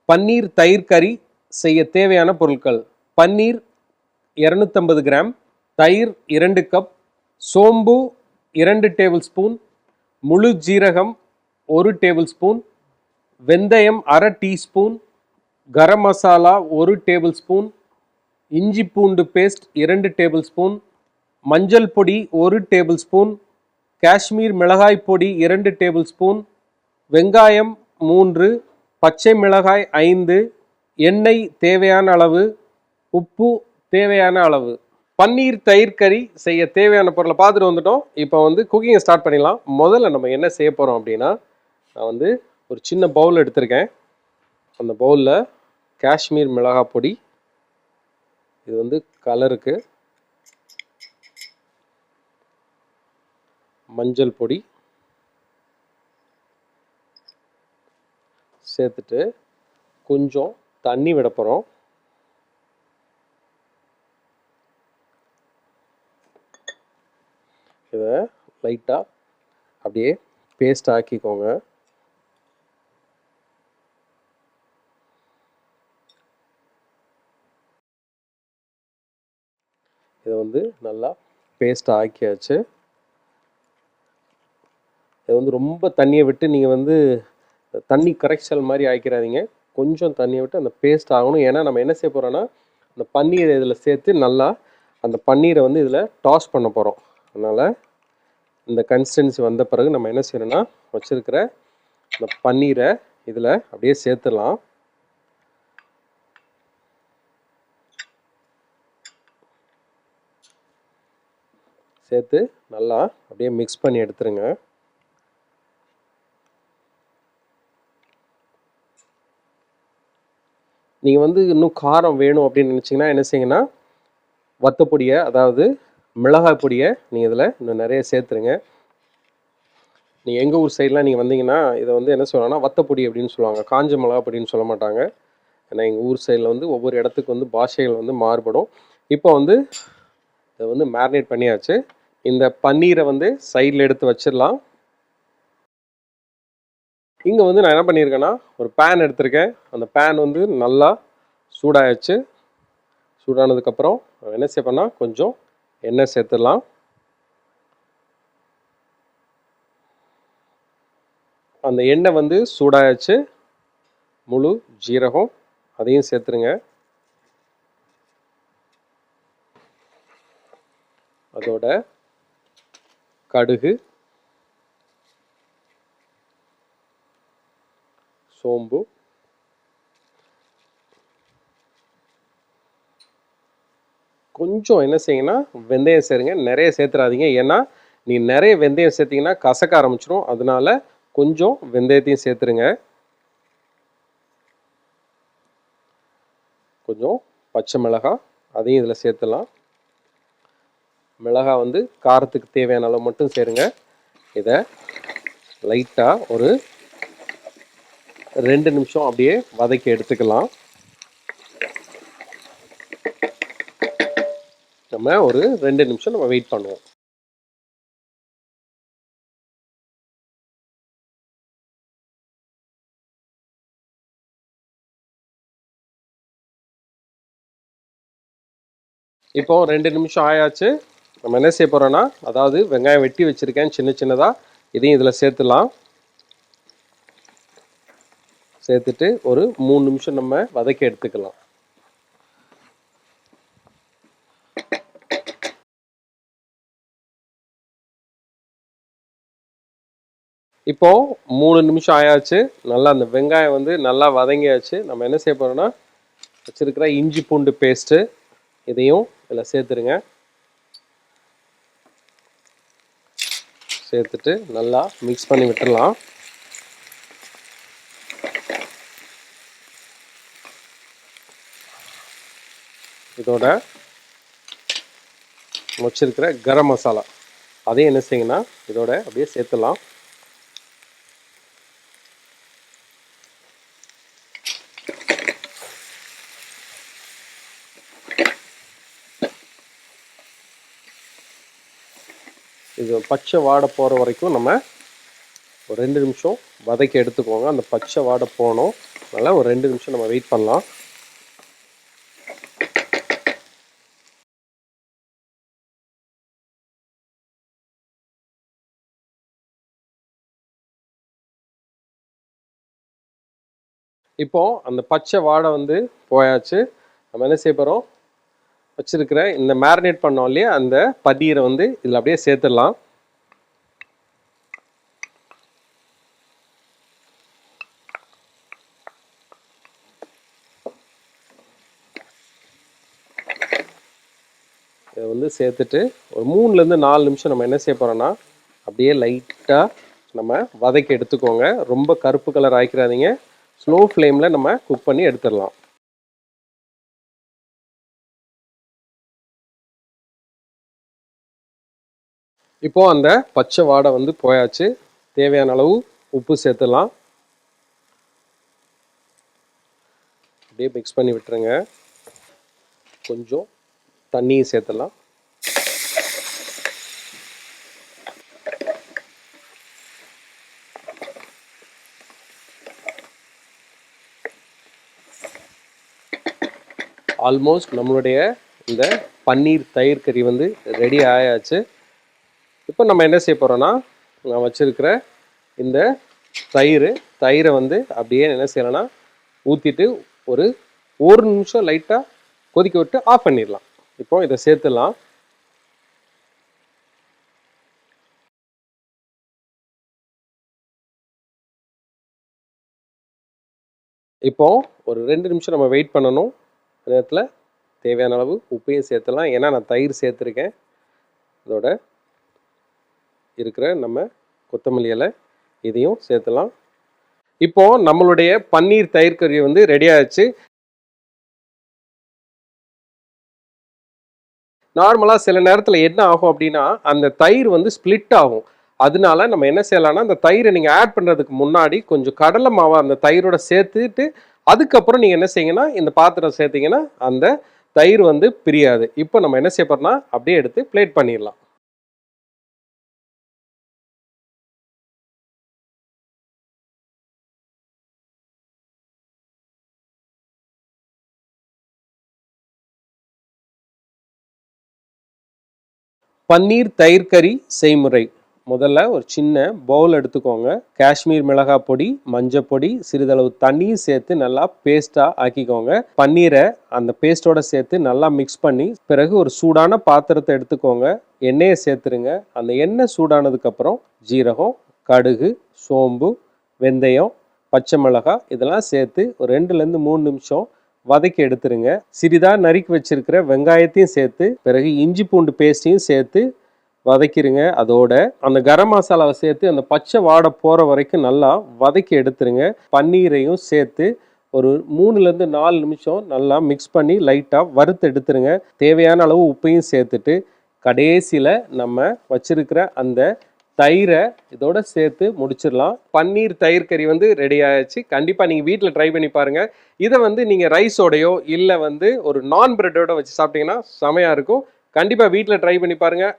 பன்னீர் தயிர் கறி செய்ய தேவையான பொருட்கள்: பன்னீர் 250 கிராம், தயிர் 2 கப், சோம்பு 2 டேபிள் ஸ்பூன், முழு ஜீரகம் 1 டேபிள் ஸ்பூன், வெந்தயம் அரை teaspoon, garam masala 1 table spoon, இஞ்சி பூண்டு பேஸ்ட் 2 டேபிள் ஸ்பூன், மஞ்சள் பொடி 1 டேபிள் ஸ்பூன், காஷ்மீர் மிளகாய் பொடி 2 டேபிள் ஸ்பூன், வெங்காயம் 3, பச்சை மிளகாய் 5, எண்ணெய் தேவையான அளவு, உப்பு தேவையான அளவு. பன்னீர் தயிர் கறி செய்ய தேவையான பொருளை பார்த்துட்டு வந்துட்டோம். இப்போ குக்கிங்கை ஸ்டார்ட் பண்ணிடலாம். முதல்ல நம்ம என்ன செய்ய போகிறோம் அப்படின்னா, நான் ஒரு சின்ன பவுல் எடுத்திருக்கேன். அந்த பவுலில் காஷ்மீர் மிளகாய் பொடி, இது கலருக்கு, மஞ்சள் பொடி சேர்த்துட்டு கொஞ்சம் தண்ணி விட போகிறோம். இதை லைட்டாக அப்படியே பேஸ்ட் ஆக்கிக்கோங்க. இதை நல்லா பேஸ்ட் ஆக்கியாச்சு. இது ரொம்ப தண்ணியை விட்டு நீங்கள் தண்ணி கரைச்சல் மாதிரி ஆக்கிடாதீங்க. கொஞ்சம் தண்ணியை விட்டு அந்த பேஸ்ட் ஆகணும். ஏன்னா நம்ம என்ன செய்ய போகிறோன்னா, அந்த பன்னீரை இதில் சேர்த்து நல்லா அந்த பன்னீரை இதில் டாஸ் பண்ண போகிறோம். அதனால் இந்த கன்சிஸ்டன்சி வந்த பிறகு நம்ம என்ன செய்யணும்னா, வச்சுருக்கிற இந்த பன்னீரை இதில் அப்படியே சேர்த்துடலாம். சேர்த்து நல்லா அப்படியே மிக்ஸ் பண்ணி எடுத்துருங்க. நீங்கள் இன்னும் காரம் வேணும் அப்படின்னு நினச்சிங்கன்னா என்ன செய்யுங்கன்னா, வத்தப்பொடியை, அதாவது மிளகாய் பொடியை நீங்கள் இதில் இன்னும் நிறைய சேர்த்துருங்க. நீங்கள் எங்கள் ஊர் சைட்லாம் நீங்கள் வந்தீங்கன்னா இதை என்ன சொல்லுவாங்கன்னா வத்தப்பொடி அப்படின்னு சொல்லுவாங்க. காஞ்ச மிளகா பொடின்னு சொல்ல மாட்டாங்க. ஏன்னா எங்கள் ஊர் சைடில் ஒவ்வொரு இடத்துக்கு பாஷைகள் மாறுபடும். இப்போ இதை மேரினேட் பண்ணியாச்சு. இந்த பன்னீரை சைடில் எடுத்து வச்சிடலாம். இங்கே நான் என்ன பண்ணியிருக்கேன்னா, ஒரு பேன் எடுத்திருக்கேன். அந்த பேன் நல்லா சூடாகிடுச்சு. சூடானதுக்கப்புறம் என்ன செய்யப்போனா கொஞ்சம் எண்ணெய் சேர்த்துடலாம். அந்த எண்ணெய் சூடாகிடுச்சு. முழு ஜீரகம் அதையும் சேர்த்துருங்க. அதோட கடுகு, சோம்பு, கொஞ்சம் என்ன செய்யுங்கன்னா வெந்தயம் சேருங்க. நிறைய சேர்த்துறாதீங்க. ஏன்னா நீ நிறைய வெந்தயம் சேர்த்திங்கன்னா கசக்க ஆரம்பிச்சிடும். அதனால கொஞ்சம் வெந்தயத்தையும் சேர்த்துருங்க. கொஞ்சம் பச்சை மிளகாய் அதையும் இதில் சேர்த்துலாம். மிளகாய் காரத்துக்கு தேவையான அளவு மட்டும் சேருங்க. இதை லைட்டாக ஒரு 2 நிமிஷம் அப்படியே வதக்கி எடுத்துக்கலாம். நம்ம ஒரு 2 நிமிஷம் நம்ம வெயிட் பண்ணுவோம். இப்போ 2 நிமிஷம் ஆயாச்சு. நம்ம என்ன செய்ய போகிறோன்னா, அதாவது வெங்காயம் வெட்டி வச்சுருக்கேன் சின்ன சின்னதாக, இதையும் இதில் சேர்த்துலாம். சேர்த்துட்டு ஒரு 3 நிமிஷம் நம்ம வதக்கி எடுத்துக்கலாம். இப்போ 3 நிமிஷம் ஆயாச்சு. நல்லா அந்த வெங்காயம் நல்லா வதங்கியாச்சு. நம்ம என்ன செய்ய போகிறோன்னா, வச்சுருக்கிற இஞ்சி பூண்டு பேஸ்ட்டு இதையும் இதில் சேர்த்துருங்க. சேர்த்துட்டு நல்லா மிக்ஸ் பண்ணி விட்டுடலாம். இதோட வச்சிருக்கிற கரம் மசாலா அதையும் என்ன செய்யுங்கன்னா இதோட அப்படியே சேர்த்துலாம். இது பச்சை வாடை போகிற வரைக்கும் நம்ம ஒரு 2 நிமிஷம் வதக்கி எடுத்துக்கோங்க. அந்த பச்சை வாடை போகணும். அதனால் ஒரு 2 நிமிஷம் நம்ம வெயிட் பண்ணலாம். இப்போது அந்த பச்சை வாடை வந்து போயாச்சு. நம்ம என்ன செய்ய போகிறோம், வச்சுருக்கிற இந்த மேரினேட் பண்ணோம் இல்லையா அந்த பன்னீரை வந்து இதில் அப்படியே சேர்த்துடலாம். இதை வந்து சேர்த்துட்டு ஒரு 3லேருந்து 4 நிமிஷம் நம்ம என்ன செய்ய போகிறோன்னா அப்படியே லைட்டாக நம்ம வதக்கி எடுத்துக்கோங்க. ரொம்ப கருப்பு கலர் ஆக்கிடாதீங்க. ஸ்லோ ஃப்ளேமில் நம்ம குக் பண்ணி எடுத்துடலாம். இப்போது அந்த பச்சை வாடை வந்து போயாச்சு. தேவையான அளவு உப்பு சேர்த்துடலாம். அப்படியே மிக்ஸ் பண்ணி விட்டுருங்க. கொஞ்சம் தண்ணியும் சேர்த்துடலாம். ஆல்மோஸ்ட் நம்மளுடைய இந்த பன்னீர் தயிர் கறி வந்து ரெடி ஆயாச்சு. இப்போ நம்ம என்ன செய்ய போகிறோன்னா, நான் வச்சுருக்கிற இந்த தயிரை வந்து அப்படியே என்ன செய்யலைன்னா ஊற்றிட்டு ஒரு நிமிஷம் லைட்டாக கொதிக்க விட்டு ஆஃப் பண்ணிடலாம். இப்போ இதை சேர்த்துடலாம். இப்போ ஒரு 2 நிமிஷம் நம்ம வெயிட் பண்ணணும். நேரத்தில் தேவையான அளவு உப்பையும் சேர்த்துடலாம். ஏன்னா நான் தயிர் சேர்த்துருக்கேன். இதோட இருக்கிற நம்ம கொத்தமல்லி இலை இதையும் சேர்த்துலாம். இப்போ நம்மளுடைய பன்னீர் தயிர் கறி வந்து ரெடி ஆயிடுச்சு. நார்மலாக சில நேரத்தில் என்ன ஆகும் அப்படின்னா அந்த தயிர் வந்து ஸ்ப்ளிட் ஆகும். அதனால நம்ம என்ன செய்யலாம்னா அந்த தயிரை நீங்கள் ஆட் பண்ணுறதுக்கு முன்னாடி கொஞ்சம் கடலை மாவை அந்த தயிரோட சேர்த்துட்டு அதுக்கப்புறம் நீங்கள் என்ன செய்யுங்கன்னா இந்த பாத்திரம் சேர்த்திங்கன்னா அந்த தயிர் வந்து பிரியாது. இப்போ நம்ம என்ன செய்ய போறோம்னா அப்படியே எடுத்து பிளேட் பண்ணிடலாம். பன்னீர் தயிர் கறி செய்முறை. முதல்ல ஒரு சின்ன பவுல் எடுத்துக்கோங்க. காஷ்மீர் மிளகாய் பொடி, மஞ்சள் பொடி, சிறிதளவு தண்ணியும் சேர்த்து நல்லா பேஸ்ட்டாக ஆக்கிக்கோங்க. பன்னீரை அந்த பேஸ்ட்டோட சேர்த்து நல்லா மிக்ஸ் பண்ணி பிறகு ஒரு சூடான பாத்திரத்தை எடுத்துக்கோங்க. எண்ணெயை சேர்த்துருங்க. அந்த எண்ணெய் சூடானதுக்கப்புறம் ஜீரகம், கடுகு, சோம்பு, வெந்தயம், பச்சை மிளகாய் இதெல்லாம் சேர்த்து ஒரு 2லேருந்து 3 நிமிஷம் வதக்கி எடுத்துருங்க. சிறிதாக நறுக்கி வச்சிருக்கிற வெங்காயத்தையும் சேர்த்து பிறகு இஞ்சி பூண்டு பேஸ்ட்டையும் சேர்த்து வதக்கிடுங்க. அதோட அந்த கரம் மசாலாவை சேர்த்து அந்த பச்சை வாடை போகிற வரைக்கும் நல்லா வதக்கி எடுத்துருங்க. பன்னீரையும் சேர்த்து ஒரு 3லேருந்து 4 நிமிஷம் நல்லா மிக்ஸ் பண்ணி லைட்டாக வறுத்து எடுத்துருங்க. தேவையான அளவு உப்பையும் சேர்த்துட்டு கடைசியில் நம்ம வச்சிருக்கிற அந்த தயிரை இதோட சேர்த்து முடிச்சிடலாம். பன்னீர் தயிர் கறி வந்து ரெடி ஆயிடுச்சு. கண்டிப்பாக நீங்கள் வீட்டில் ட்ரை பண்ணி பாருங்கள். இதை வந்து நீங்கள் ரைஸோடையோ இல்லை வந்து ஒரு நான் பிரெட்டோட வச்சு சாப்பிட்டீங்கன்னா செமையாக இருக்கும். கண்டிப்பாக வீட்டில் ட்ரை பண்ணி பாருங்கள்.